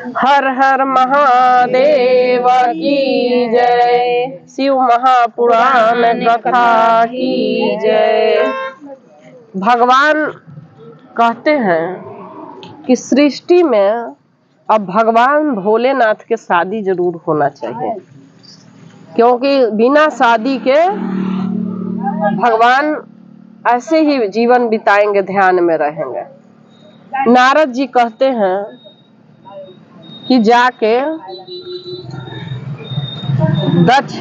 हर हर महादेव की जय। शिव महापुराण कथा की जय। भगवान कहते हैं कि सृष्टि में अब भगवान भोलेनाथ के शादी जरूर होना चाहिए, क्योंकि बिना शादी के भगवान ऐसे ही जीवन बिताएंगे, ध्यान में रहेंगे। नारद जी कहते हैं कि जाके दक्ष,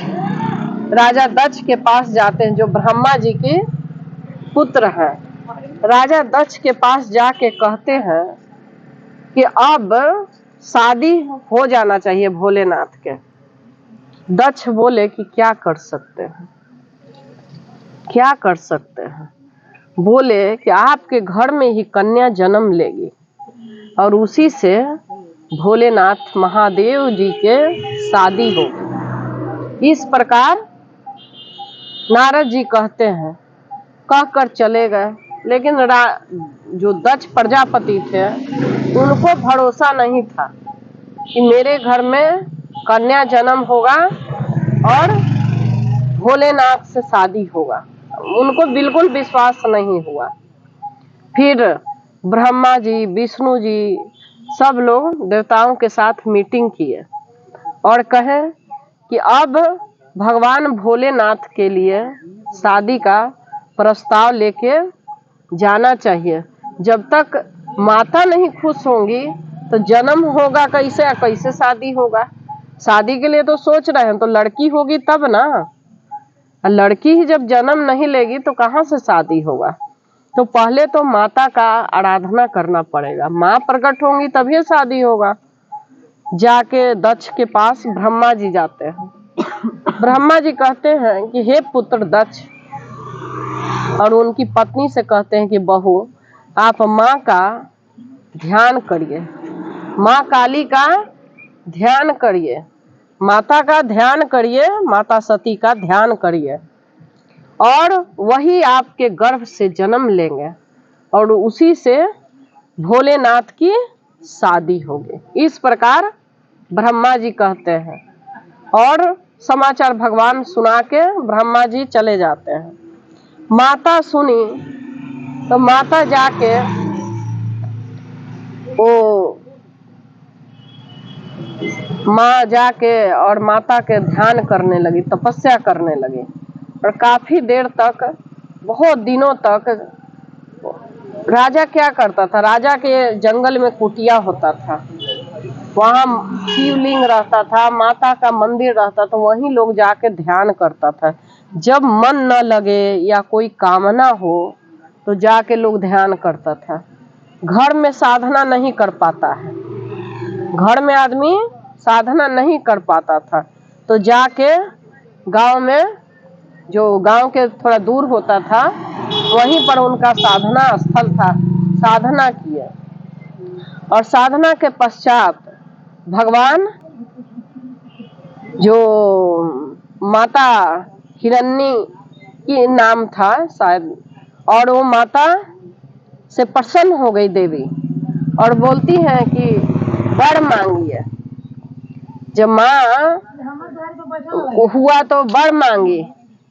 राजा दक्ष के पास जाते हैं, जो ब्रह्मा जी के पुत्र हैं। राजा दक्ष के पास जाके कहते हैं कि अब शादी हो जाना चाहिए भोलेनाथ के। दक्ष बोले कि क्या कर सकते हैं, क्या कर सकते हैं। बोले कि आपके घर में ही कन्या जन्म लेगी और उसी से भोलेनाथ महादेव जी के शादी होगी। इस प्रकार नारद जी कहते हैं, कहकर चले गए। लेकिन जो दक्ष प्रजापति थे, उनको भरोसा नहीं था कि मेरे घर में कन्या जन्म होगा और भोलेनाथ से शादी होगा। उनको बिल्कुल विश्वास नहीं हुआ। फिर ब्रह्मा जी, विष्णु जी, सब लोग देवताओं के साथ मीटिंग किए और कहे कि अब भगवान भोलेनाथ के लिए शादी का प्रस्ताव लेके जाना चाहिए। जब तक माता नहीं खुश होंगी तो जन्म होगा कैसे, कैसे शादी होगा। शादी के लिए तो सोच रहे हैं, तो लड़की होगी तब ना। लड़की ही जब जन्म नहीं लेगी तो कहाँ से शादी होगा। तो पहले तो माता का आराधना करना पड़ेगा, माँ प्रकट होंगी तभी शादी होगा। जाके दक्ष के पास ब्रह्मा जी जाते हैं। ब्रह्मा जी कहते हैं कि हे पुत्र दक्ष, और उनकी पत्नी से कहते हैं कि बहू, आप माँ का ध्यान करिए, माँ काली का ध्यान करिए, माता का ध्यान करिए, माता सती का ध्यान करिए, और वही आपके गर्भ से जन्म लेंगे और उसी से भोलेनाथ की शादी होगी। इस प्रकार ब्रह्मा जी कहते हैं और समाचार भगवान सुना के ब्रह्मा जी चले जाते हैं। माता सुनी तो माता जाके वो माँ जाके और माता के ध्यान करने लगी, तपस्या करने लगी। और काफी देर तक, बहुत दिनों तक राजा क्या करता था, राजा के जंगल में कुटिया होता था, वहाँ शिवलिंग रहता था, माता का मंदिर रहता था, वहीं लोग जाके ध्यान करता था। जब मन न लगे या कोई कामना हो तो जाके लोग ध्यान करता था। घर में साधना नहीं कर पाता है, घर में आदमी साधना नहीं कर पाता था, तो जाके गांव में, जो गांव के थोड़ा दूर होता था, वहीं पर उनका साधना स्थल था, साधना किए। और साधना के पश्चात भगवान, जो माता हिरण्य की नाम था शायद, और वो माता से प्रसन्न हो गई देवी और बोलती हैं कि वर मांगिए। जब माँ हुआ तो वर मांगी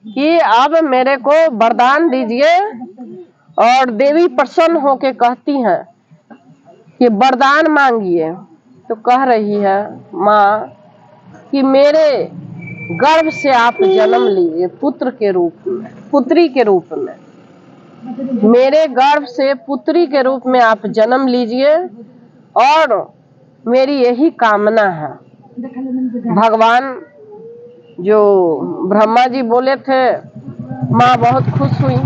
कि अब मेरे को वरदान दीजिए, और देवी प्रसन्न होके कहती हैं कि वरदान मांगिए। तो कह रही है माँ कि मेरे गर्भ से आप जन्म लीजिए पुत्र के रूप में, पुत्री के रूप में, मेरे गर्भ से पुत्री के रूप में आप जन्म लीजिए, और मेरी यही कामना है। भगवान जो ब्रह्मा जी बोले थे, माँ बहुत खुश हुई,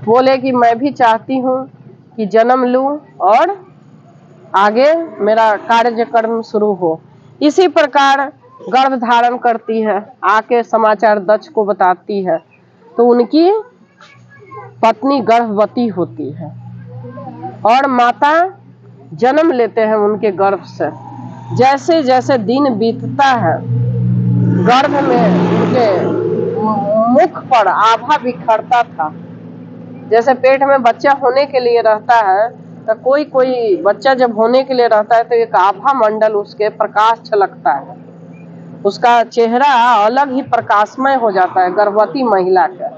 बोले कि मैं भी चाहती हूँ कि जन्म लूं और आगे मेरा कार्यक्रम शुरू हो। इसी प्रकार गर्भ धारण करती है, आके समाचार दक्ष को बताती है, तो उनकी पत्नी गर्भवती होती है और माता जन्म लेते हैं उनके गर्भ से। जैसे जैसे दिन बीतता है, गर्भ में उनके मुख पर आभा बिखरता था। जैसे पेट में बच्चा होने के लिए रहता है, तो कोई कोई बच्चा जब होने के लिए रहता है तो एक आभा मंडल उसके प्रकाश छलकता है, उसका चेहरा अलग ही प्रकाशमय हो जाता है। गर्भवती महिला का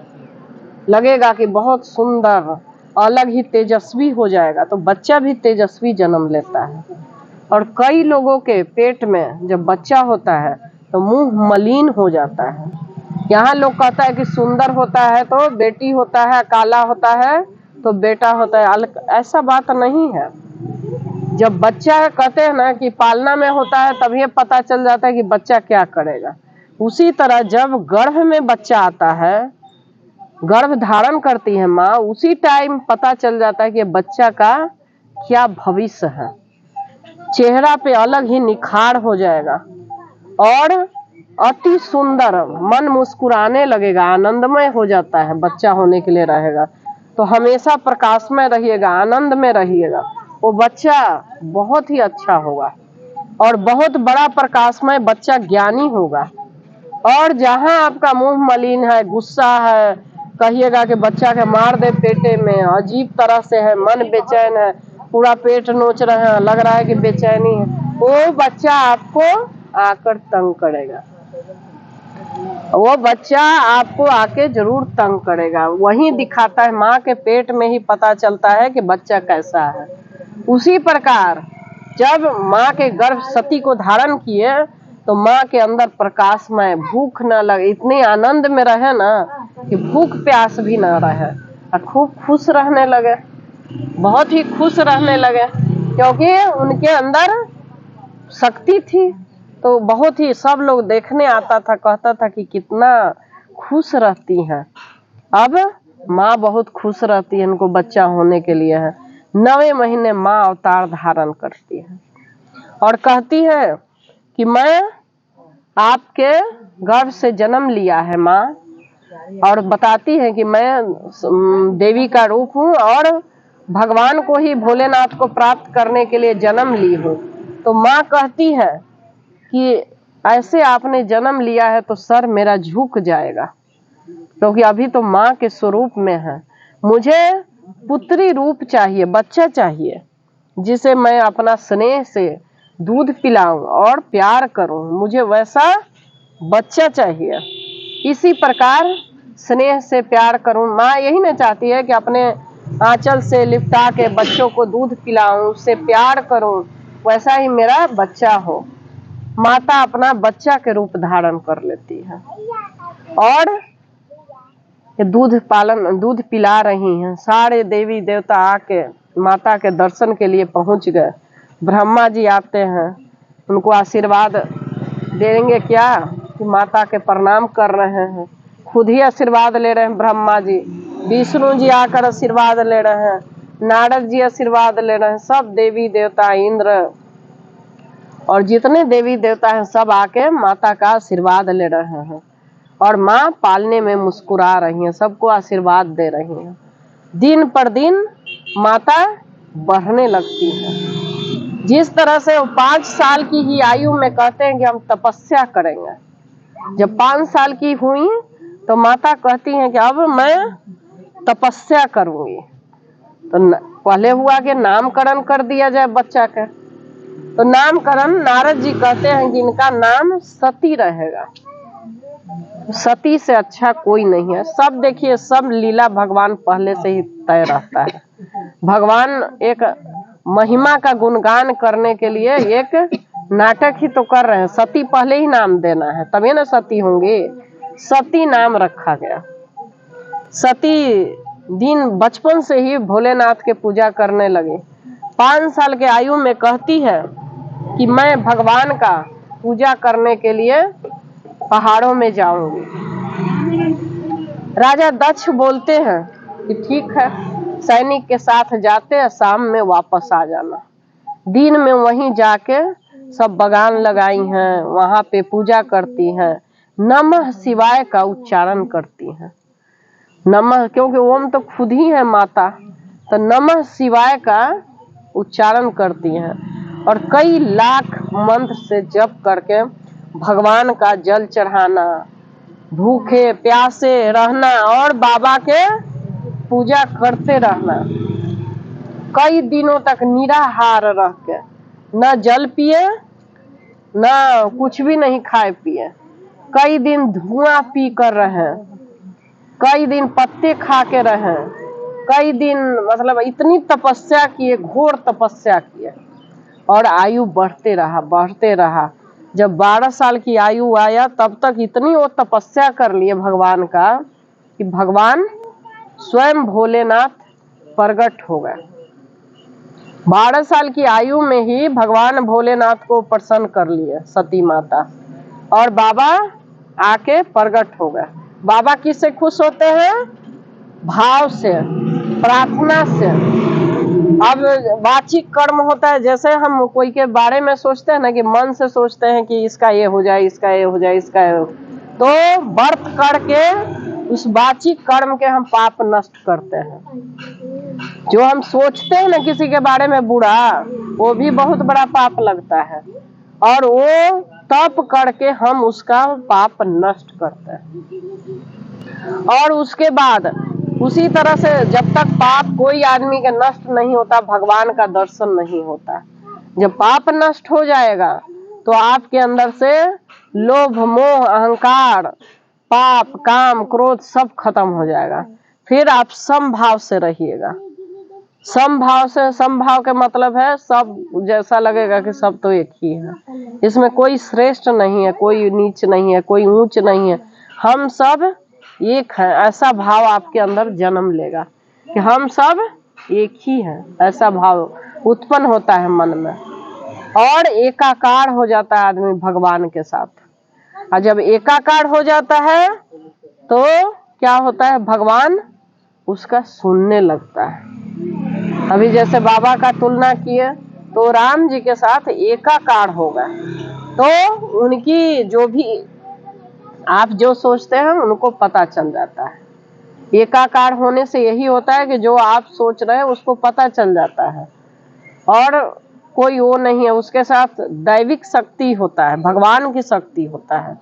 लगेगा कि बहुत सुंदर, अलग ही तेजस्वी हो जाएगा। तो बच्चा भी तेजस्वी जन्म लेता है। और कई लोगों के पेट में जब बच्चा होता है तो मुंह मलिन हो जाता है। यहाँ लोग कहता है कि सुंदर होता है तो बेटी होता है, काला होता है तो बेटा होता है। ऐसा बात नहीं है। जब बच्चा कहते हैं ना कि पालना में होता है तभी पता चल जाता है कि बच्चा क्या करेगा। उसी तरह जब गर्भ में बच्चा आता है, गर्भ धारण करती है माँ, उसी टाइम पता चल जाता है कि बच्चा का क्या भविष्य है। चेहरा पे अलग ही निखार हो जाएगा और अति सुंदर, मन मुस्कुराने लगेगा, आनंदमय हो जाता है। बच्चा होने के लिए रहेगा तो हमेशा प्रकाशमय रहिएगा, आनंद में रहिएगा। वो बच्चा बहुत ही अच्छा होगा और बहुत बड़ा प्रकाशमय बच्चा ज्ञानी होगा। और जहां आपका मुंह मलिन है, गुस्सा है, कहिएगा कि बच्चा के मार दे पेटे में, अजीब तरह से है, मन बेचैन है, पूरा पेट नोच रहे हैं, लग रहा है कि बेचैनी है, वो बच्चा आपको आकर तंग करेगा। वो बच्चा आपको आके जरूर तंग करेगा। वही दिखाता है, माँ के पेट में ही पता चलता है कि बच्चा कैसा है। उसी प्रकार जब माँ के गर्भ सती को धारण किए तो माँ के अंदर प्रकाशमय, भूख न लगे, इतने आनंद में रहे ना कि भूख प्यास भी न रहे और खूब खुश रहने लगे, बहुत ही खुश रहने लगे, क्योंकि उनके अंदर शक्ति थी। तो बहुत ही सब लोग देखने आता था, कहता था कि कितना खुश रहती हैं। अब माँ बहुत खुश रहती है, उनको बच्चा होने के लिए है। 9वें महीने माँ अवतार धारण करती है और कहती है कि मैं आपके गर्भ से जन्म लिया है माँ, और बताती है कि मैं देवी का रूप हूँ और भगवान को ही, भोलेनाथ को प्राप्त करने के लिए जन्म ली हूँ। तो माँ कहती है कि ऐसे आपने जन्म लिया है तो सर मेरा झुक जाएगा, क्योंकि अभी तो माँ के स्वरूप में है। मुझे पुत्री रूप चाहिए, बच्चा चाहिए, जिसे मैं अपना स्नेह से दूध पिलाऊं और प्यार करूं। मुझे वैसा बच्चा चाहिए, इसी प्रकार स्नेह से प्यार करूं। माँ यही ना चाहती है कि अपने आंचल से लिपटा के बच्चों को दूध पिलाऊं, उससे प्यार करूं, वैसा ही मेरा बच्चा हो। माता अपना बच्चा के रूप धारण कर लेती है और दूध पिला रही हैं। सारे देवी देवता आके माता के दर्शन के लिए पहुंच गए। ब्रह्मा जी आते हैं, उनको आशीर्वाद देंगे क्या कि माता के प्रणाम कर रहे हैं, खुद ही आशीर्वाद ले रहे हैं ब्रह्मा जी। विष्णु जी आकर आशीर्वाद ले रहे हैं, नारद जी आशीर्वाद ले रहे हैं, सब देवी देवता, इंद्र और जितने देवी देवता हैं सब आके माता का आशीर्वाद ले रहे हैं। और माँ पालने में मुस्कुरा रही हैं, सबको आशीर्वाद दे रही हैं। दिन पर दिन माता बढ़ने लगती है। जिस तरह से वो 5 साल की ही आयु में कहते हैं कि हम तपस्या करेंगे, जब 5 साल की हुई तो माता कहती हैं कि अब मैं तपस्या करूंगी। तो पहले हुआ कि नामकरण कर दिया जाए बच्चा का। तो नामकरण नारद जी कहते हैं कि इनका नाम सती रहेगा। सती से अच्छा कोई नहीं है। सब देखिए, सब लीला भगवान पहले से ही तय रहता है। भगवान एक महिमा का गुणगान करने के लिए एक नाटक ही तो कर रहे हैं। सती पहले ही नाम देना है, तभी ना सती होंगे। सती नाम रखा गया। सती दिन बचपन से ही भोलेनाथ के पूजा करने लगे। 5 साल के आयु में कहती है कि मैं भगवान का पूजा करने के लिए पहाड़ों में जाऊंगी। राजा दक्ष बोलते हैं कि ठीक है, सैनिक के साथ जाते हैं, शाम में वापस आ जाना। दिन में वहीं जाके सब बगान लगाई हैं, वहां पे पूजा करती हैं, नमः शिवाय का उच्चारण करती हैं। नमः, क्योंकि ओम तो खुद ही है माता, तो नमः शिवाय का उच्चारण करती हैं और कई लाख मंत्र से जप करके भगवान का जल चढ़ाना, भूखे प्यासे रहना और बाबा के पूजा करते रहना। कई दिनों तक निराहार रह के, न जल पिए न कुछ भी नहीं खाए पिए, कई दिन धुआं पी कर रहे, कई दिन पत्ते खा के रहे, कई दिन मतलब इतनी तपस्या किए, घोर तपस्या किए, और आयु बढ़ते रहा। जब 12 साल की आयु आया तब तक इतनी वो तपस्या कर लिए भगवान का कि भगवान स्वयं भोलेनाथ प्रकट हो गए। 12 साल की आयु में ही भगवान भोलेनाथ को प्रसन्न कर लिए सती माता, और बाबा आके प्रकट हो गए। बाबा किससे खुश होते हैं? भाव से, प्रार्थना से। अब वाचिक कर्म होता है, जैसे हम कोई के बारे में सोचते हैं ना कि मन से सोचते हैं कि इसका ये हो जाए, इसका ये हो जाए, इसका ये हो, तो व्रत करके उस वाचिक कर्म के हम पाप नष्ट करते हैं। जो हम सोचते हैं ना किसी के बारे में बुरा, वो भी बहुत बड़ा पाप लगता है, और वो तप करके हम उसका पाप नष्ट करते हैं। और उसके बाद उसी तरह से जब तक पाप कोई आदमी का नष्ट नहीं होता, भगवान का दर्शन नहीं होता। जब पाप नष्ट हो जाएगा तो आपके अंदर से लोभ, मोह, अहंकार, पाप, काम, क्रोध सब खत्म हो जाएगा। फिर आप समभाव से रहिएगा। समभाव से, समभाव के मतलब है सब जैसा लगेगा कि सब तो एक ही है, इसमें कोई श्रेष्ठ नहीं है, कोई नीच नहीं है, कोई ऊंच नहीं है, हम सब एक है। ऐसा भाव आपके अंदर जन्म लेगा कि हम सब एक ही हैं, ऐसा भाव उत्पन्न होता है मन में, और एकाकार हो जाता है आदमी भगवान के साथ। और जब एकाकार हो जाता है तो क्या होता है? भगवान उसका सुनने लगता है। अभी जैसे बाबा का तुलना किए तो राम जी के साथ एकाकार हो गए, तो उनकी जो भी आप जो सोचते हैं उनको पता चल जाता है। एकाकार होने से यही होता है कि जो आप सोच रहे हैं उसको पता चल जाता है, और कोई वो नहीं है, उसके साथ दैविक शक्ति होता है, भगवान की शक्ति होता है।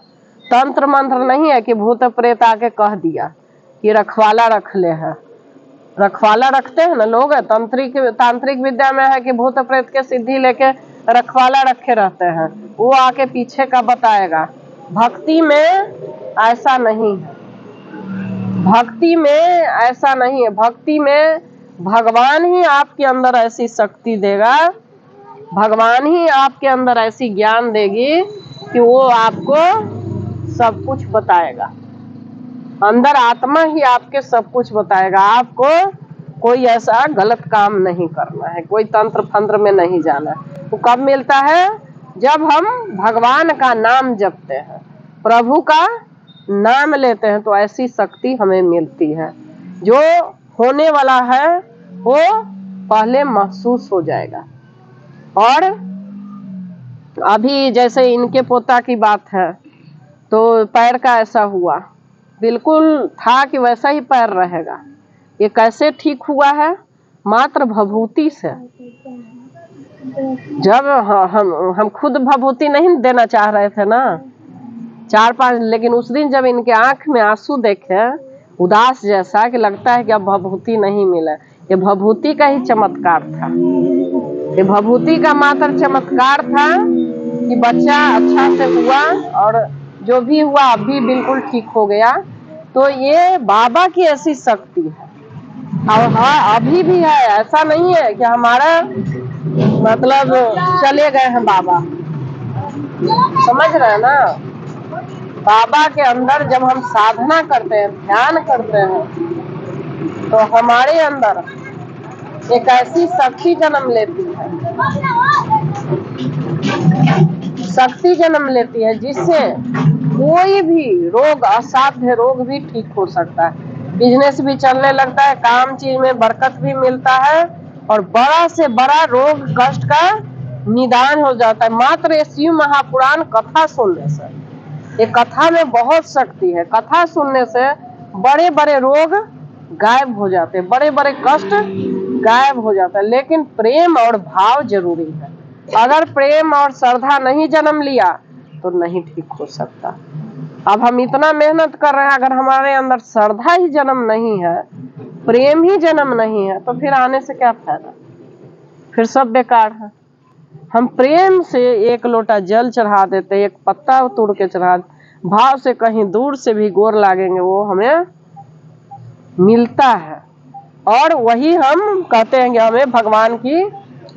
तंत्र मंत्र नहीं है कि भूत प्रेत आके कह दिया कि रखवाला रख ले है। रखवाला रखते हैं ना लोग, तांत्रिक विद्या में है कि भूत प्रेत के सिद्धि लेके रखवाला रखे रहते हैं, वो आके पीछे का बताएगा। भक्ति में ऐसा नहीं है, भक्ति में ऐसा नहीं है। भक्ति में भगवान ही आपके अंदर ऐसी शक्ति देगा, भगवान ही आपके अंदर ऐसी ज्ञान देगी कि वो आपको सब कुछ बताएगा। अंदर आत्मा ही आपके सब कुछ बताएगा। आपको कोई ऐसा गलत काम नहीं करना है, कोई तंत्र फंत्र में नहीं जाना है। वो कब मिलता है? जब हम भगवान का नाम जपते हैं, प्रभु का नाम लेते हैं, तो ऐसी शक्ति हमें मिलती है। जो होने वाला है वो पहले महसूस हो जाएगा। और अभी जैसे इनके पोता की बात है, तो पैर का ऐसा हुआ, बिल्कुल था कि वैसा ही पैर रहेगा। ये कैसे ठीक हुआ है? मात्र भभूति से। जब हम खुद भभूति नहीं देना चाह रहे थे ना 4-5, लेकिन उस दिन जब इनके आंख में आंसू देखे, उदास जैसा कि लगता है कि अब भभूति नहीं मिला, ये भभूति का ही चमत्कार था। ये भभूति का मात्र चमत्कार था कि बच्चा अच्छा से हुआ, और जो भी हुआ अभी बिल्कुल ठीक हो गया। तो ये बाबा की ऐसी शक्ति है, और हाँ अभी भी है। ऐसा नहीं है कि हमारा मतलब चले गए हैं बाबा, समझ रहे हैं ना? बाबा के अंदर जब हम साधना करते हैं, ध्यान करते हैं, तो हमारे अंदर एक ऐसी शक्ति जन्म लेती है, शक्ति जन्म लेती है जिससे कोई भी रोग, असाध्य रोग भी ठीक हो सकता है। बिजनेस भी चलने लगता है, काम चीज में बरकत भी मिलता है, और बड़ा से बड़ा रोग कष्ट का निदान हो जाता है मात्र ये शिव महापुराण कथा सुनने से। ये कथा में बहुत शक्ति है। कथा सुनने से बड़े बड़े रोग गायब हो जाते हैं, बड़े बड़े कष्ट गायब हो जाता है। लेकिन प्रेम और भाव जरूरी है। अगर प्रेम और श्रद्धा नहीं जन्म लिया तो नहीं ठीक हो सकता। अब हम इतना मेहनत कर रहे हैं, अगर हमारे अंदर श्रद्धा ही जन्म नहीं है, प्रेम ही जन्म नहीं है, तो फिर आने से क्या फायदा? फिर सब बेकार है। हम प्रेम से एक लोटा जल चढ़ा देते, एक पत्ता तोड़ के चढ़ा, भाव से कहीं दूर से भी गोर लागेंगे, वो हमें मिलता है। और वही हम कहते हैं कि हमें भगवान की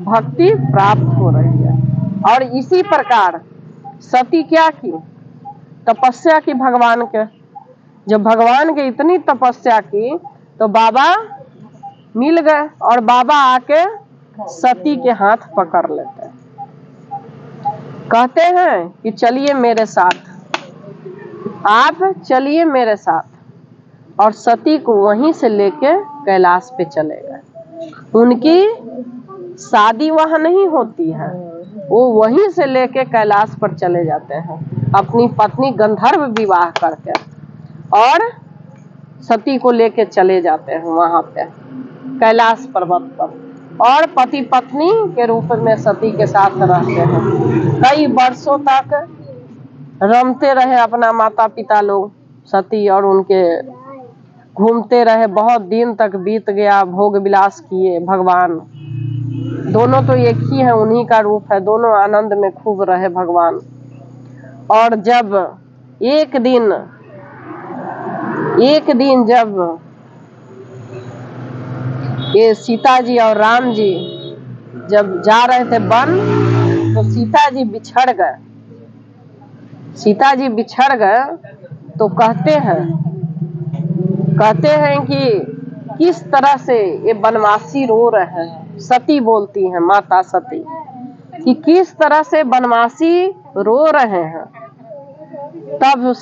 भक्ति प्राप्त हो रही है। और इसी प्रकार सती क्या की? तपस्या की भगवान के। जब भगवान के इतनी तपस्या की तो बाबा मिल गए, और बाबा आके सती के हाथ पकड़ लेते हैं। कहते हैं कि चलिए मेरे साथ, आप चलिए मेरे साथ। और सती को वहीं से लेके कैलाश पे चले गए। उनकी शादी वहां नहीं होती है, वो वहीं से लेके कैलाश पर चले जाते हैं अपनी पत्नी गंधर्व विवाह करके, और सती को लेके चले जाते हैं वहां पे कैलाश पर्वत पर, और पति पत्नी के रूप में सती के साथ रहते हैं। कई वर्षों तक रमते रहे अपना माता पिता लोग, सती और उनके घूमते रहे, बहुत दिन तक बीत गया, भोग विलास किए। भगवान दोनों तो एक ही है, उन्हीं का रूप है, दोनों आनंद में खूब रहे भगवान। और जब एक दिन जब ये सीता जी और राम जी जब जा रहे थे वन, तो सीता जी बिछड़ गए। सीता जी बिछड़ गए तो कहते हैं कि किस तरह से ये बनवासी रो रहे हैं। सती बोलती हैं, माता सती, कि किस तरह से बनवासी रो रहे हैं। तब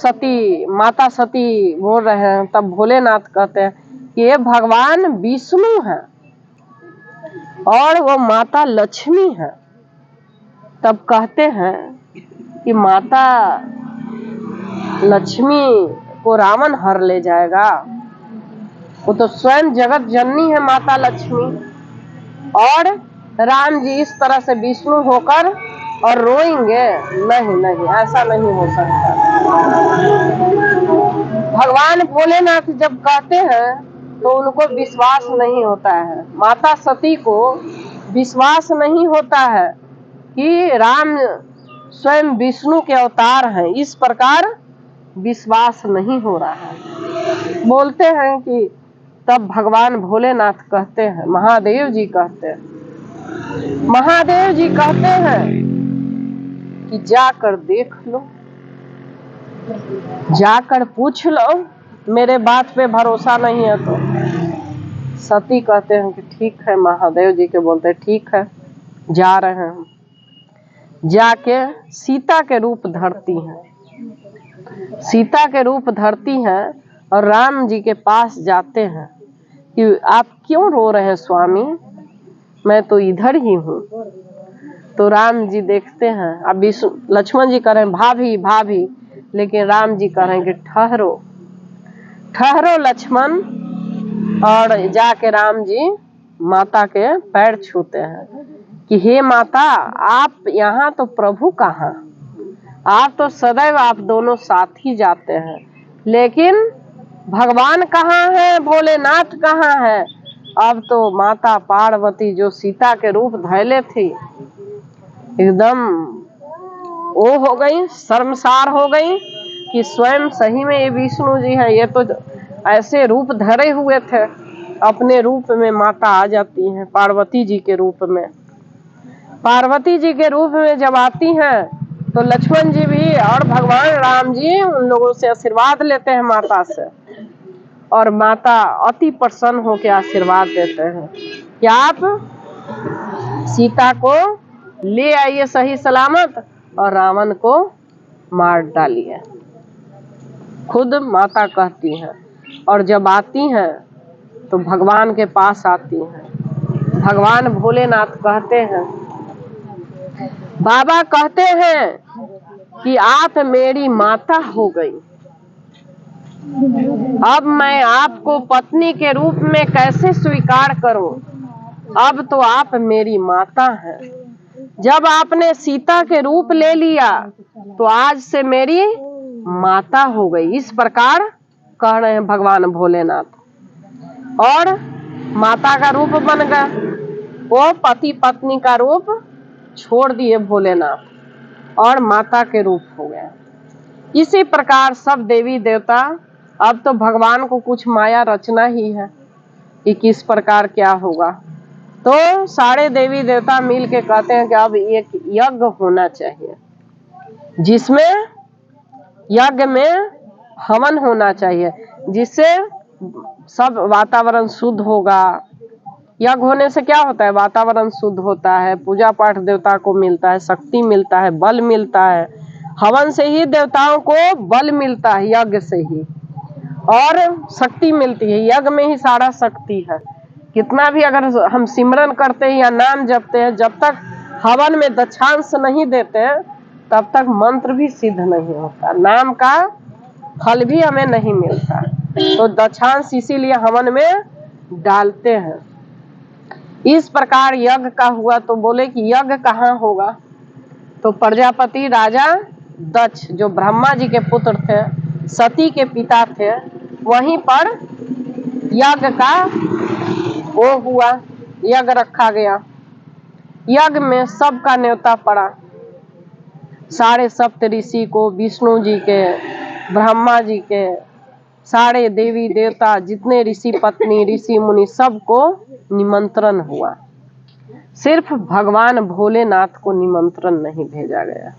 माता सती बोल रहे हैं, तब भोलेनाथ कहते हैं कि ये भगवान विष्णु है और वो माता लक्ष्मी है। तब कहते हैं कि माता लक्ष्मी को रावण हर ले जाएगा, वो तो स्वयं जगत जननी है माता लक्ष्मी, और राम जी इस तरह से विष्णु होकर और रोएंगे? नहीं नहीं, ऐसा नहीं हो सकता। भगवान भोलेनाथ जब कहते हैं तो उनको विश्वास नहीं होता है, माता सती को विश्वास नहीं होता है कि राम स्वयं विष्णु के अवतार हैं। इस प्रकार विश्वास नहीं हो रहा है। बोलते हैं कि तब भगवान भोलेनाथ कहते हैं, महादेव जी कहते हैं कि जाकर देख लो, जाकर पूछ लो, मेरे बात पे भरोसा नहीं है तो। सती कहते हैं कि ठीक है, महादेव जी के बोलते हैं ठीक है, जा रहे हैं। जाके सीता के रूप धरती हैं, सीता के रूप धरती हैं और राम जी के पास जाते हैं कि आप क्यों रो रहे हैं स्वामी, मैं तो इधर ही हूँ। तो राम जी देखते हैं, अब लक्ष्मण जी कह रहे हैं भाभी भाभी, लेकिन राम जी कह रहे हैं कि ठहरो ठहरो लक्ष्मण। और जाके राम जी माता के पैर छूते हैं कि हे माता, आप यहाँ तो प्रभु कहाँ, आप तो सदैव आप दोनों साथ ही जाते हैं, लेकिन भगवान कहाँ है, भोलेनाथ कहाँ है? अब तो माता पार्वती जो सीता के रूप धैले थी, एकदम वो हो गई, शर्मसार हो गई कि स्वयं सही में ये विष्णु जी हैं। ये तो ऐसे रूप धरे हुए थे, अपने रूप में माता आ जाती हैं पार्वती जी के रूप में। पार्वती जी के रूप में जब आती हैं तो लक्ष्मण जी भी और भगवान राम जी उन लोगों से आशीर्वाद लेते हैं माता से, और माता अति प्रसन्न होकर आशीर्वाद देते हैं कि आप सीता को ले आइए सही सलामत और रावण को मार डालिए। खुद माता कहती हैं, और जब आती हैं तो भगवान के पास आती हैं। भगवान भोलेनाथ कहते हैं, बाबा कहते हैं कि आप मेरी माता हो गई, अब मैं आपको पत्नी के रूप में कैसे स्वीकार करूं? अब तो आप मेरी माता हैं। जब आपने सीता के रूप ले लिया तो आज से मेरी माता हो गई। इस प्रकार कह रहे हैं भगवान भोलेनाथ, और माता का रूप बन गया। वो पति पत्नी का रूप छोड़ दिए भोलेनाथ और माता के रूप हो गए। इसी प्रकार सब देवी देवता, अब तो भगवान को कुछ माया रचना ही है कि किस प्रकार क्या होगा, तो सारे देवी देवता मिल के कहते हैं कि अब एक यज्ञ होना चाहिए, जिसमें यज्ञ में हवन होना चाहिए, जिससे सब वातावरण शुद्ध होगा। यज्ञ होने से क्या होता है? वातावरण शुद्ध होता है, पूजा पाठ देवता को मिलता है, शक्ति मिलता है, बल मिलता है। हवन से ही देवताओं को बल मिलता है, यज्ञ से ही, और शक्ति मिलती है। यज्ञ में ही सारा शक्ति है। कितना भी अगर हम सिमरन करते हैं या नाम जपते हैं, जब तक हवन में दक्षांश नहीं देते हैं तब तक मंत्र भी सिद्ध नहीं होता, नाम का फल भी हमें नहीं मिलता। तो दक्षांश इसीलिए हवन में डालते हैं। इस प्रकार यज्ञ का हुआ। तो बोले कि यज्ञ कहाँ होगा? तो प्रजापति राजा दक्ष, जो ब्रह्मा जी के पुत्र थे, सती के पिता थे, वहीं पर यज्ञ का वो हुआ, यज्ञ रखा गया। यज्ञ में सबका न्योता पड़ा, सारे सप्त ऋषि को, विष्णु जी के, ब्रह्मा जी के, सारे देवी देवता, जितने ऋषि पत्नी, ऋषि मुनि, सबको निमंत्रण हुआ। सिर्फ भगवान भोलेनाथ को निमंत्रण नहीं भेजा गया,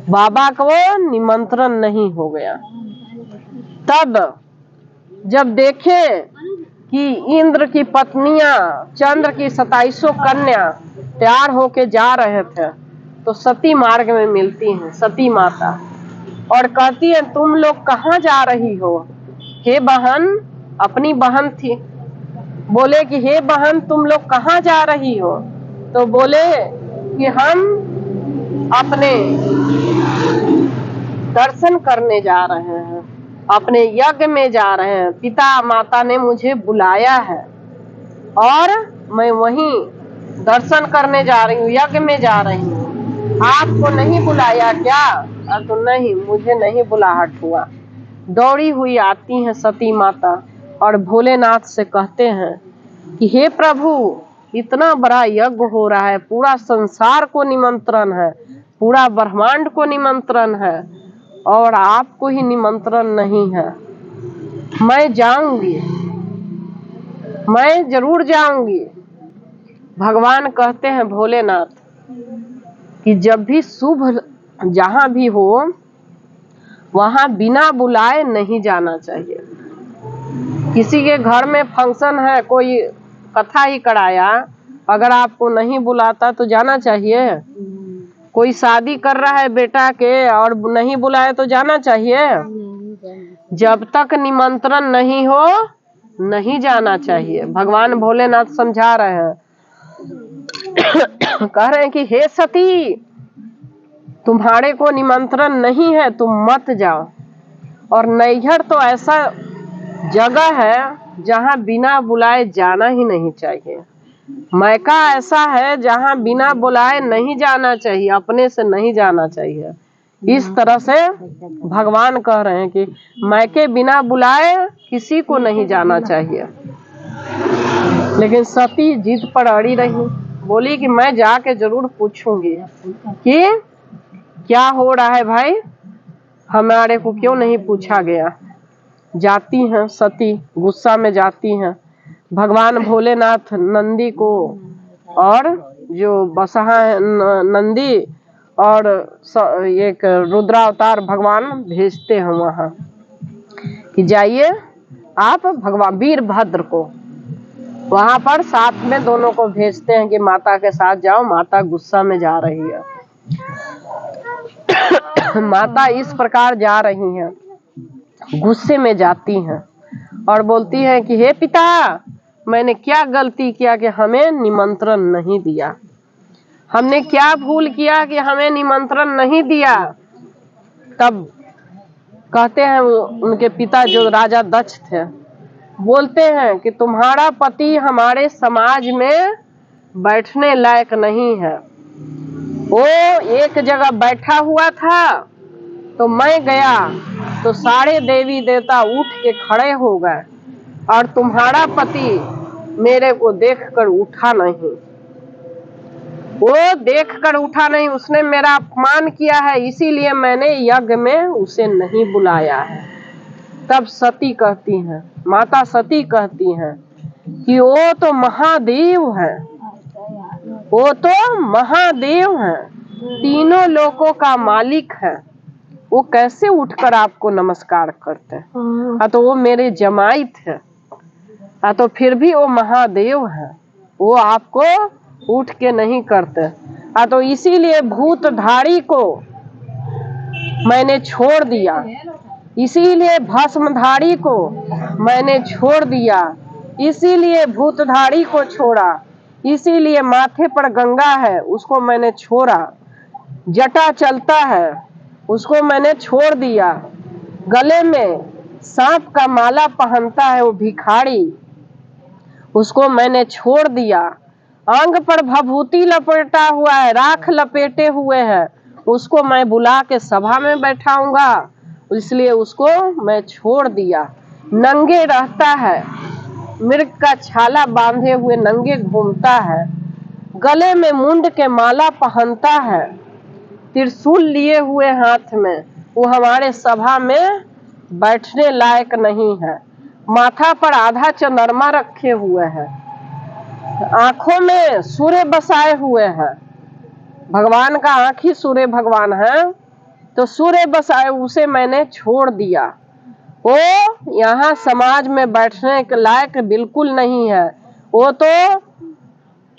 बाबा को निमंत्रण नहीं हो गया। तब जब देखे कि इंद्र की पत्नियां, चंद्र की 2700 कन्या तैयार होके जा रहे थे, तो सती मार्ग में मिलती हैं, सती माता, और कहती है तुम लोग कहाँ जा रही हो? हे बहन, अपनी बहन थी, बोले कि हे बहन तुम लोग कहाँ जा रही हो? तो बोले कि हम अपने दर्शन करने जा रहे हैं, अपने यज्ञ में जा रहे हैं, पिता माता ने मुझे बुलाया है और मैं वहीं दर्शन करने जा रही हूँ, यज्ञ में जा रही हूँ। आपको नहीं बुलाया क्या? तो नहीं, मुझे नहीं बुलाहट हुआ। दौड़ी हुई आती है सती माता और भोलेनाथ से कहते हैं कि हे प्रभु, इतना बड़ा यज्ञ हो रहा है, पूरा संसार को निमंत्रण है, पूरा ब्रह्मांड को निमंत्रण है, और आपको ही निमंत्रण नहीं है। मैं जाऊंगी, मैं जरूर जाऊंगी। भगवान कहते हैं भोलेनाथ कि जब भी शुभ जहां भी हो, वहां बिना बुलाए नहीं जाना चाहिए। किसी के घर में फंक्शन है, कोई कथा ही कराया, अगर आपको नहीं बुलाता तो जाना चाहिए। कोई शादी कर रहा है बेटा के और नहीं बुलाए तो जाना चाहिए। जब तक निमंत्रण नहीं हो नहीं जाना चाहिए। भगवान भोलेनाथ समझा रहे हैं, कह रहे हैं कि हे सती, तुम्हारे को निमंत्रण नहीं है, तुम मत जाओ। और नैहर तो ऐसा जगह है जहां बिना बुलाए जाना ही नहीं चाहिए। मैका ऐसा है जहां बिना बुलाए नहीं जाना चाहिए, अपने से नहीं जाना चाहिए। इस तरह से भगवान कह रहे हैं कि मैके बिना बुलाए किसी को नहीं जाना चाहिए। लेकिन सती जिद पर अड़ी रही, बोली कि मैं जाके जरूर पूछूंगी कि क्या हो रहा है भाई, हमारे को क्यों नहीं पूछा गया। जाती हैं सती, गुस्सा में जाती हैं। भगवान भोलेनाथ नंदी को और जो बसहा नंदी और एक रुद्रावतार भगवान भेजते हैं वहां कि जाइए आप भगवान वीरभद्र को, वहां पर साथ में दोनों को भेजते हैं कि माता के साथ जाओ, माता गुस्सा में जा रही है। माता इस प्रकार जा रही हैं, गुस्से में जाती हैं और बोलती हैं कि हे पिता, मैंने क्या गलती किया कि हमें निमंत्रण नहीं दिया? हमने क्या भूल किया कि हमें निमंत्रण नहीं दिया? तब कहते हैं उनके पिता जो राजा दक्ष थे, बोलते हैं कि तुम्हारा पति हमारे समाज में बैठने लायक नहीं है। वो एक जगह बैठा हुआ था तो मैं गया तो सारे देवी देवता उठ के खड़े हो गए, और तुम्हारा पति मेरे को देखकर उठा नहीं। वो देखकर उठा नहीं, उसने मेरा अपमान किया है, इसीलिए मैंने यज्ञ में उसे नहीं बुलाया है। तब सती कहती हैं, माता सती कहती हैं कि वो तो महादेव है, वो तो महादेव है, तीनों लोकों का मालिक है, वो कैसे उठकर आपको नमस्कार करते हैं? तो वो मेरे जमाई थे, तो फिर भी वो महादेव है, वो आपको उठ के नहीं करते। तो इसीलिए भूतधारी को मैंने छोड़ दिया, इसीलिए भस्मधारी को मैंने छोड़ दिया, इसीलिए भूतधारी को छोड़ा, इसीलिए माथे पर गंगा है उसको मैंने छोड़ा, जटा चलता है उसको मैंने छोड़ दिया, गले में सांप का माला पहनता है वो भिखारी, उसको मैंने छोड़ दिया, अंग पर भभूति लपेटा हुआ है, राख लपेटे हुए है, उसको मैं बुला के सभा में बैठाऊंगा, इसलिए उसको मैं छोड़ दिया। नंगे रहता है, मृग का छाला बांधे हुए नंगे घूमता है, गले में मुंड के माला पहनता है, त्रिशूल लिए हुए हाथ में, वो हमारे सभा में बैठने लायक नहीं है। माथा पर आधा चंद्रमा रखे हुए है, आंखों में सूर्य बसाए हुए है, भगवान का आंख ही सूर्य भगवान है, तो सूर्य बसाए उसे मैंने छोड़ दिया। वो यहाँ समाज में बैठने के लायक बिल्कुल नहीं है, वो तो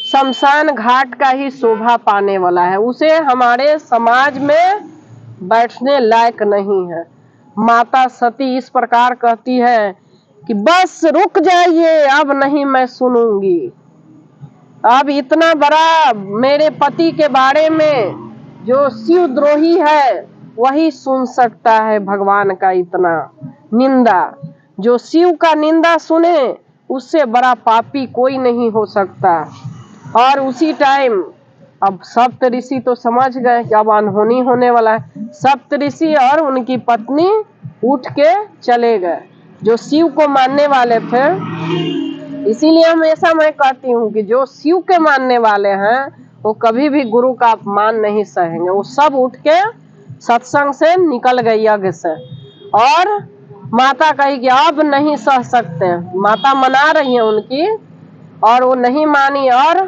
शमशान घाट का ही शोभा पाने वाला है, उसे हमारे समाज में बैठने लायक नहीं है। माता सती इस प्रकार कहती है कि बस रुक जाइए, अब नहीं मैं सुनूंगी, अब इतना बड़ा मेरे पति के बारे में जो शिवद्रोही है वही सुन सकता है भगवान का इतना निंदा, जो शिव का निंदा सुने उससे बड़ा पापी कोई नहीं हो सकता। और उसी टाइम अब सप्त ऋषि तो समझ गए कि अब अनहोनी होने वाला है, सप्त ऋषि और उनकी पत्नी उठ के चले गए जो शिव को मानने वाले थे। इसीलिए हमेशा मैं कहती हूँ कि जो शिव के मानने वाले हैं वो कभी भी गुरु का अपमान नहीं सहेंगे, वो सब उठ के सत्संग से निकल गए यज्ञ से। और माता कही कि अब नहीं सह सकते, माता मना रही है उनकी, और वो नहीं मानी और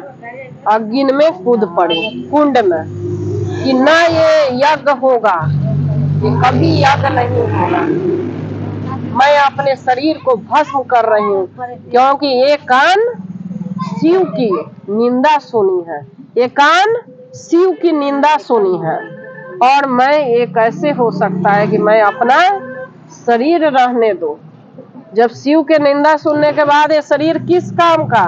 अग्नि में कूद पड़ी कुंड में कि ना ये यज्ञ होगा, ये कभी यज्ञ नहीं होगा, मैं अपने शरीर को भस्म कर रही हूँ, क्योंकि एक कान शिव की निंदा सुनी है, एक कान शिव की निंदा सुनी है, और मैं ये कैसे हो सकता है कि मैं अपना शरीर रहने दो। जब शिव के निंदा सुनने के बाद ये शरीर किस काम का,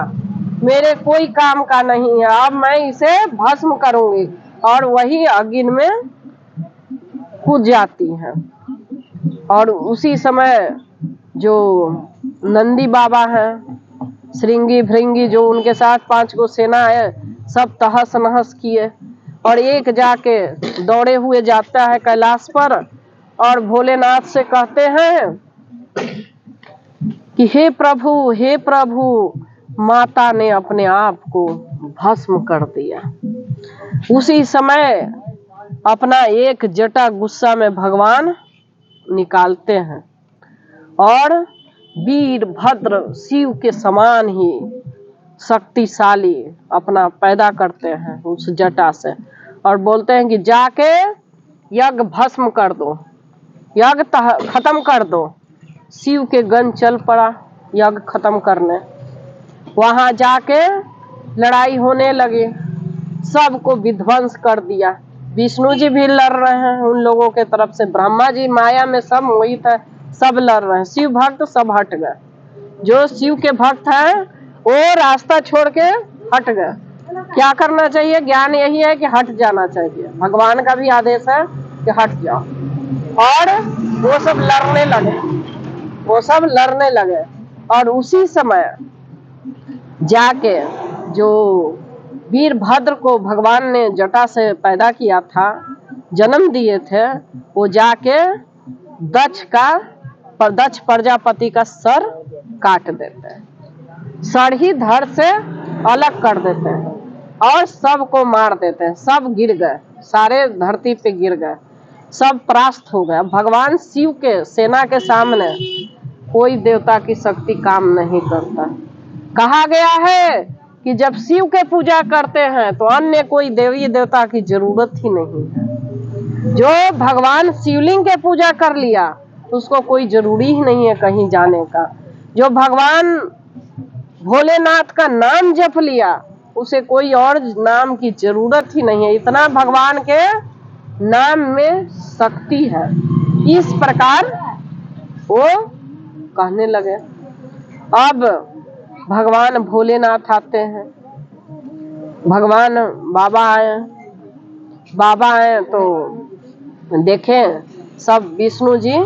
मेरे कोई काम का नहीं है, अब मैं इसे भस्म करूंगी, और वही अग्नि में कूद जाती है। और उसी समय जो नंदी बाबा हैं, श्रृंगी भृंगी जो उनके साथ 5 गो सेना है, सब तहस नहस किए, और एक जाके दौड़े हुए जाता है कैलाश पर और भोलेनाथ से कहते हैं कि हे प्रभु, माता ने अपने आप को भस्म कर दिया। उसी समय अपना एक जटा गुस्सा में भगवान निकालते हैं और वीरभद्र शिव के समान ही शक्तिशाली अपना पैदा करते हैं उस जटा से, और बोलते हैं कि जाके यज्ञ भस्म कर दो, यज्ञ खत्म कर दो। शिव के गण चल पड़ा यज्ञ खत्म करने, वहां जाके लड़ाई होने लगी, सबको विध्वंस कर दिया। विष्णु जी भी लड़ रहे हैं उन लोगों के तरफ से, ब्रह्मा जी माया में सब मोहित है, सब लड़ रहे हैं, शिव भक्त सब हट गए, जो शिव के भक्त हैं वो रास्ता छोड़ के हट गए। क्या करना चाहिए, ज्ञान यही है कि हट जाना चाहिए, भगवान का भी आदेश है कि हट जाओ। और वो सब लड़ने लगे, और उसी समय जाके जो वीरभद्र को भगवान ने जटा से पैदा किया था, जन्म दिए थे, वो जाके दक्ष प्रजापति का सर काट देते हैं, सर ही धड़ से अलग कर देते हैं। और सबको मार देते हैं। सब गिर गए, सारे धरती पे गिर गए, सब परास्त हो गए। भगवान शिव के सेना के सामने कोई देवता की शक्ति काम नहीं करता। कहा गया है कि जब शिव के पूजा करते हैं तो अन्य कोई देवी देवता की जरूरत ही नहीं है। जो भगवान शिवलिंग के पूजा कर लिया उसको कोई जरूरी ही नहीं है कहीं जाने का। जो भगवान भोलेनाथ का नाम जप लिया उसे कोई और नाम की जरूरत ही नहीं है। इतना भगवान के नाम में शक्ति है। इस प्रकार वो कहने लगे। अब भगवान भोलेनाथ आते हैं, भगवान बाबा आए तो देखें सब विष्णु जी।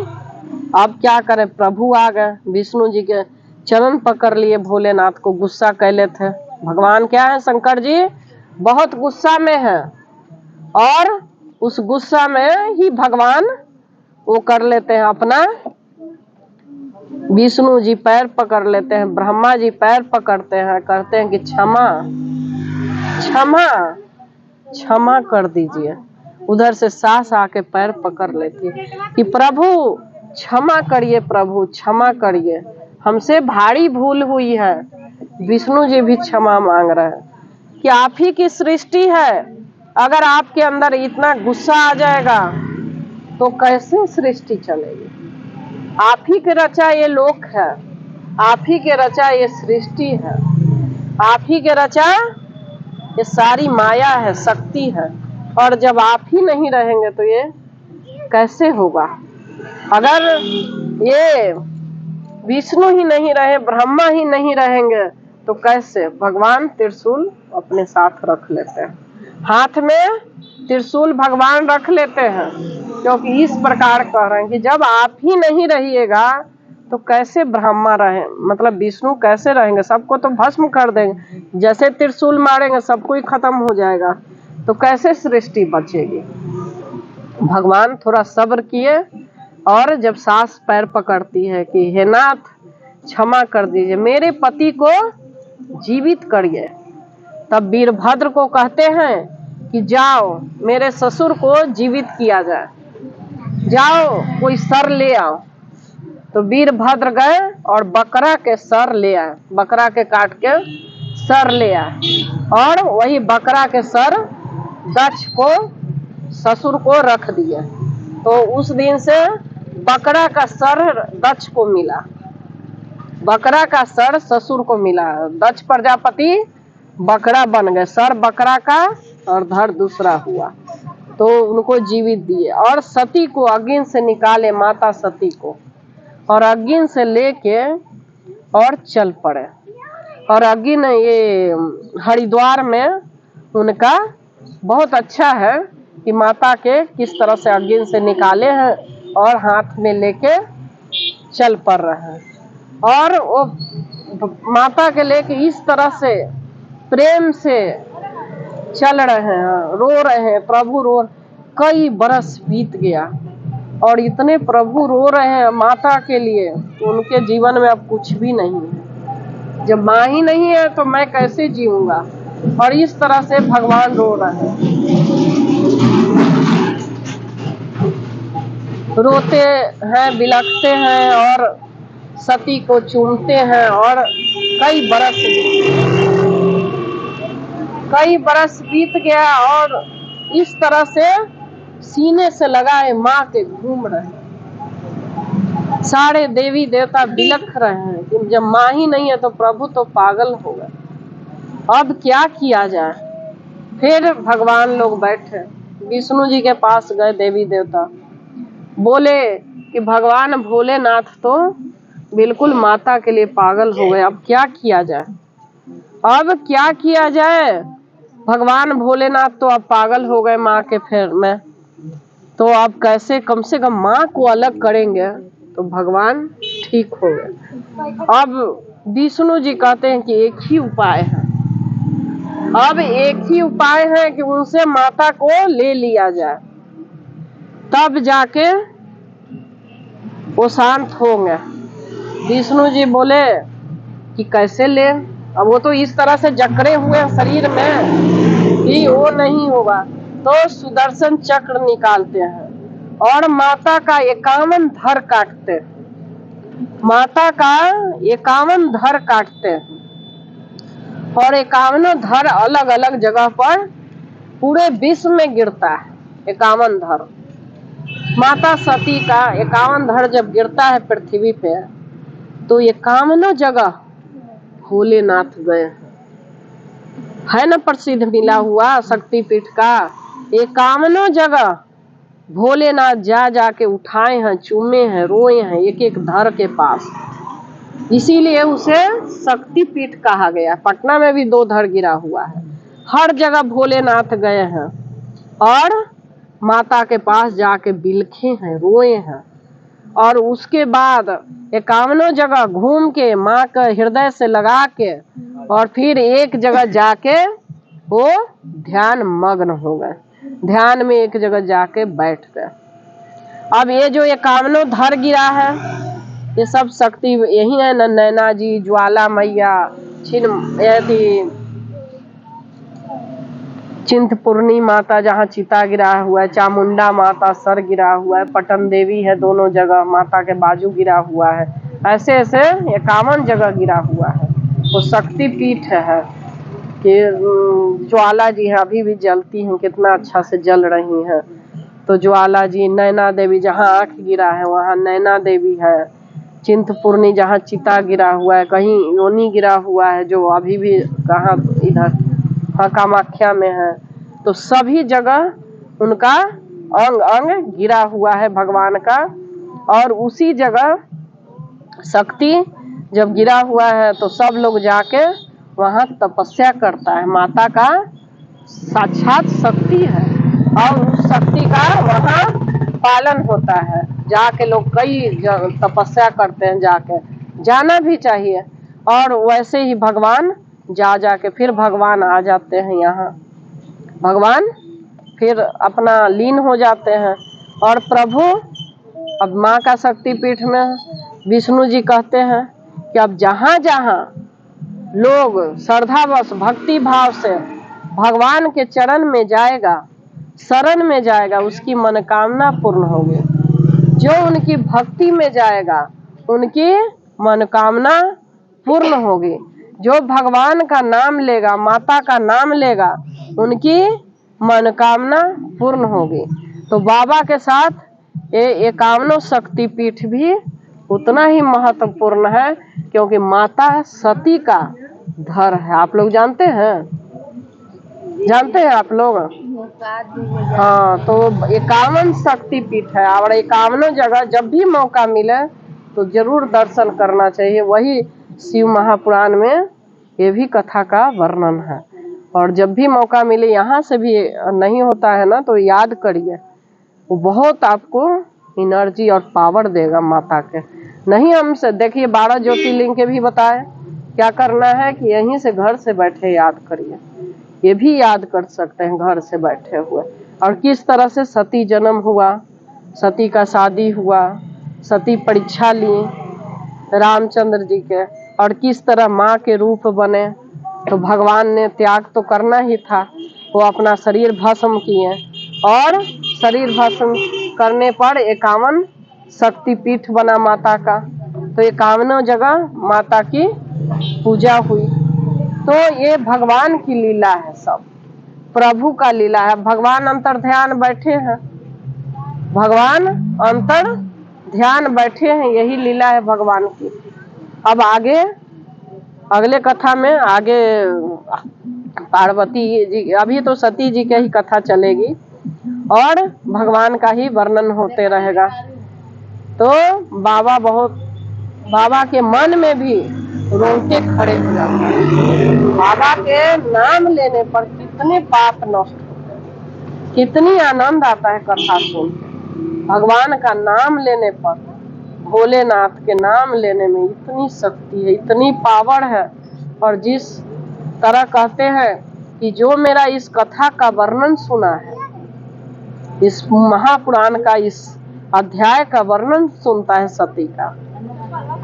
अब क्या करें, प्रभु आ गए, विष्णु जी के चरण पकड़ लिए, भोलेनाथ को गुस्सा कैले थे। भगवान क्या है, शंकर जी बहुत गुस्सा में है और उस गुस्सा में ही भगवान वो कर लेते हैं अपना, विष्णु जी पैर पकड़ लेते हैं, ब्रह्मा जी पैर पकड़ते हैं, कहते हैं कि क्षमा क्षमा क्षमा कर दीजिए। उधर से सास आके पैर पकड़ लेती है कि प्रभु क्षमा करिए, प्रभु क्षमा करिए, हमसे भारी भूल हुई है। विष्णु जी भी क्षमा मांग रहे हैं कि आप ही की सृष्टि है, अगर आपके अंदर इतना गुस्सा आ जाएगा तो कैसे सृष्टि चलेगी। आप ही के रचा ये लोक है, आप ही के रचा ये सृष्टि है, आप ही के रचा ये सारी माया है, शक्ति है। और जब आप ही नहीं रहेंगे तो ये कैसे होगा। अगर ये विष्णु ही नहीं रहे, ब्रह्मा ही नहीं रहेंगे तो कैसे। भगवान त्रिशूल अपने साथ रख लेते हैं, हाथ में त्रिशूल भगवान रख लेते हैं, क्योंकि इस प्रकार कह रहे हैं कि जब आप ही नहीं रहिएगा तो कैसे ब्रह्मा रहे, मतलब विष्णु कैसे रहेंगे। सबको तो भस्म कर देंगे, जैसे त्रिशूल मारेंगे सबको ही खत्म हो जाएगा, तो कैसे सृष्टि बचेगी। भगवान थोड़ा सब्र किए और जब सास पैर पकड़ती है कि हे नाथ क्षमा कर दीजिए, मेरे पति को जीवित करिए, तब वीरभद्र को कहते हैं कि जाओ मेरे ससुर को जीवित किया जाए, जाओ कोई सर ले आओ। तो वीरभद्र गए और बकरा के सर ले आए, बकरा के काट के सर ले आए और वही बकरा के सर दक्ष को ससुर को रख दिए। तो उस दिन से बकरा का सर दक्ष को मिला, बकरा का सर ससुर को मिला। दक्ष प्रजापति बकरा बन गए, सर बकरा का और धड़ दूसरा हुआ, तो उनको जीवित दिए। और सती को अग्नि से निकाले, माता सती को, और अग्नि से लेके और चल पड़े। और अग्नि ये हरिद्वार में उनका बहुत अच्छा है कि माता के किस तरह से अग्नि से निकाले हैं और हाथ में लेके चल पड़ रहे हैं। और वो माता के लेके इस तरह से प्रेम से चल रहे हैं, रो रहे हैं, प्रभु रो। कई बरस बीत गया और इतने प्रभु रो रहे हैं माता के लिए, उनके जीवन में अब कुछ भी नहीं है। जब माँ ही नहीं है तो मैं कैसे जीऊंगा। और इस तरह से भगवान रो रहे हैं, रोते हैं, बिलखते हैं और सती को चूमते हैं। और कई बरस बीत गया और इस तरह से सीने से लगाए माँ के घूम रहे हैं। सारे देवी देवता बिलख रहे हैं कि जब माँ ही नहीं है तो प्रभु तो पागल हो गए, अब क्या किया जाए। फिर भगवान लोग बैठे, विष्णु जी के पास गए देवी देवता, बोले कि भगवान भोलेनाथ तो बिल्कुल माता के लिए पागल हो गए, अब क्या किया जाए, अब क्या किया जाए। भगवान भोलेनाथ तो अब पागल हो गए माँ के फेर में, तो अब कैसे कम से कम माँ को अलग करेंगे तो भगवान ठीक हो गए। अब विष्णु जी कहते हैं कि एक ही उपाय है, अब एक ही उपाय है कि उनसे माता को ले लिया जाए, तब जाके वो शांत होंगे। विष्णु जी बोले कि कैसे ले, अब वो तो इस तरह से जकड़े हुए शरीर में, कि वो नहीं होगा, तो सुदर्शन चक्र निकालते हैं और माता का 51 धड़ काटते हैं। माता का 51 धड़ काटते हैं और 51 धड़ अलग अलग जगह पर पूरे विश्व में गिरता है। 51 धड़ माता सती का 51 धड़ जब गिरता है पृथ्वी पे, तो 51 जगह भोलेनाथ गए है ना, प्रसिद्ध मिला हुआ शक्तिपीठ का। 51 जगह भोलेनाथ जा जाके उठाए हैं, चूमे हैं, रोए हैं एक एक धड़ के पास। इसीलिए उसे शक्तिपीठ कहा गया। पटना में भी 2 धड़ गिरा हुआ है। हर जगह भोलेनाथ गए हैं और माता के पास जाके बिलखे हैं, रोए हैं। और उसके बाद 51 जगह घूम के माँ का हृदय से लगा के और फिर एक जगह जाके वो ध्यान मग्न हो गए। ध्यान में एक जगह जाके बैठ गए। अब ये जो 51 धड़ गिरा है, ये सब शक्ति यही है ना, नैना जी, ज्वाला मैया, चिंतपूर्णी माता जहाँ चिता गिरा हुआ है, चामुंडा माता सर गिरा हुआ है, पटन देवी है दोनों जगह माता के बाजू गिरा हुआ है। ऐसे ऐसे 51 जगह गिरा हुआ है। वो शक्ति पीठ है कि ज्वाला जी है, अभी भी जलती हैं, कितना अच्छा से जल रही हैं। तो ज्वाला जी, नैना देवी जहाँ 8 गिरा है वहाँ नैना देवी है। चिंतपूर्णी जहाँ चिता गिरा हुआ है, कहीं योनि गिरा हुआ है जो अभी भी कहाँ इधर कामाख्या में है। तो सभी जगह उनका अंग अंग गिरा हुआ है भगवान का। और उसी जगह शक्ति जब गिरा हुआ है तो सब लोग जाके वहाँ तपस्या करता है। माता का साक्षात शक्ति है और उस शक्ति का वहाँ पालन होता है। जाके लोग कई तपस्या करते हैं, जाके जाना भी चाहिए। और वैसे ही भगवान जा जाके फिर भगवान आ जाते हैं यहाँ, भगवान फिर अपना लीन हो जाते हैं। और प्रभु अब माँ का शक्तिपीठ में विष्णु जी कहते हैं कि अब जहाँ जहाँ लोग श्रद्धावश भक्ति भाव से भगवान के चरण में जाएगा, शरण में जाएगा, उसकी मनोकामना पूर्ण होगी। जो उनकी भक्ति में जाएगा उनकी मनोकामना पूर्ण होगी। जो भगवान का नाम लेगा, माता का नाम लेगा, उनकी मनोकामना पूर्ण होगी। तो बाबा के साथ ये 51 शक्तिपीठ भी उतना ही महत्वपूर्ण है, क्योंकि माता सती का धड़ है। आप लोग जानते हैं, जानते हैं आप लोग? हाँ, तो 51 शक्तिपीठ है और 51 जगह जब भी मौका मिले तो जरूर दर्शन करना चाहिए। वही शिव महापुराण में ये भी कथा का वर्णन है। और जब भी मौका मिले, यहाँ से भी नहीं होता है ना तो याद करिए, वो बहुत आपको एनर्जी और पावर देगा माता के। नहीं हमसे देखिए 12 ज्योतिर्लिंग के भी बताए क्या करना है कि यहीं से घर से बैठे याद करिए। ये भी याद कर सकते हैं घर से बैठे हुए। और किस तरह से सती जन्म हुआ, सती का शादी हुआ, सती परीक्षा ली रामचंद्र जी के, और किस तरह माँ के रूप बने। तो भगवान ने त्याग तो करना ही था, वो अपना शरीर भस्म किए और शरीर भस्म करने पर 51 शक्तिपीठ बना माता का। तो 51 जगह माता की पूजा हुई। तो ये भगवान की लीला है, सब प्रभु का लीला है। भगवान अंतर ध्यान बैठे हैं, भगवान अंतर ध्यान बैठे हैं, यही लीला है भगवान की। अब आगे अगले कथा में आगे पार्वती जी, अभी तो सती जी की ही कथा चलेगी और भगवान का ही वर्णन होते रहेगा। तो बाबा के मन में भी रोंगटे खड़े हो जाते हैं। बाबा के नाम लेने पर कितने पाप नष्ट होते हैं, कितनी आनंद आता है कथा सुन के। भगवान का नाम लेने पर, भोलेनाथ के नाम लेने में इतनी शक्ति है, इतनी पावर है। और जिस तरह कहते हैं कि जो मेरा इस कथा का वर्णन सुना है, इस महापुराण का इस अध्याय का वर्णन सुनता है सती का,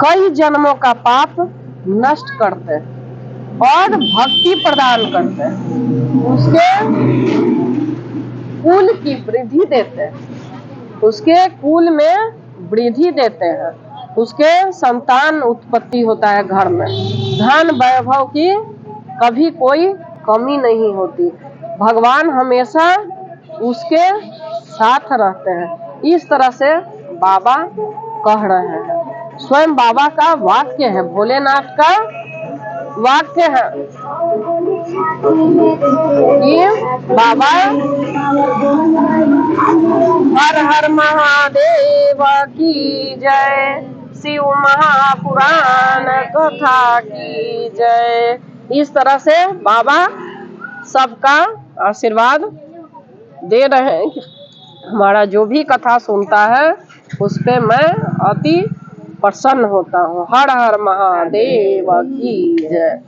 कई जन्मों का पाप नष्ट करते हैं। और भक्ति प्रदान करते हैं, उसके कुल की वृद्धि देते हैं, उसके कुल में वृद्धि देते हैं, उसके संतान उत्पत्ति होता है घर में, धन वैभव की कभी कोई कमी नहीं होती, भगवान हमेशा उसके साथ रहते हैं। इस तरह से बाबा कह रहे हैं। स्वयं बाबा का वाक्य है, भोलेनाथ का वाक्य है कि बाबा हर हर महादेव की जय, शिव महापुराण कथा की जय। इस तरह से बाबा सबका आशीर्वाद दे रहे हैं कि हमारा जो भी कथा सुनता है उस पे मैं अति प्रसन्न होता हूँ। हर हर महादेव की जय।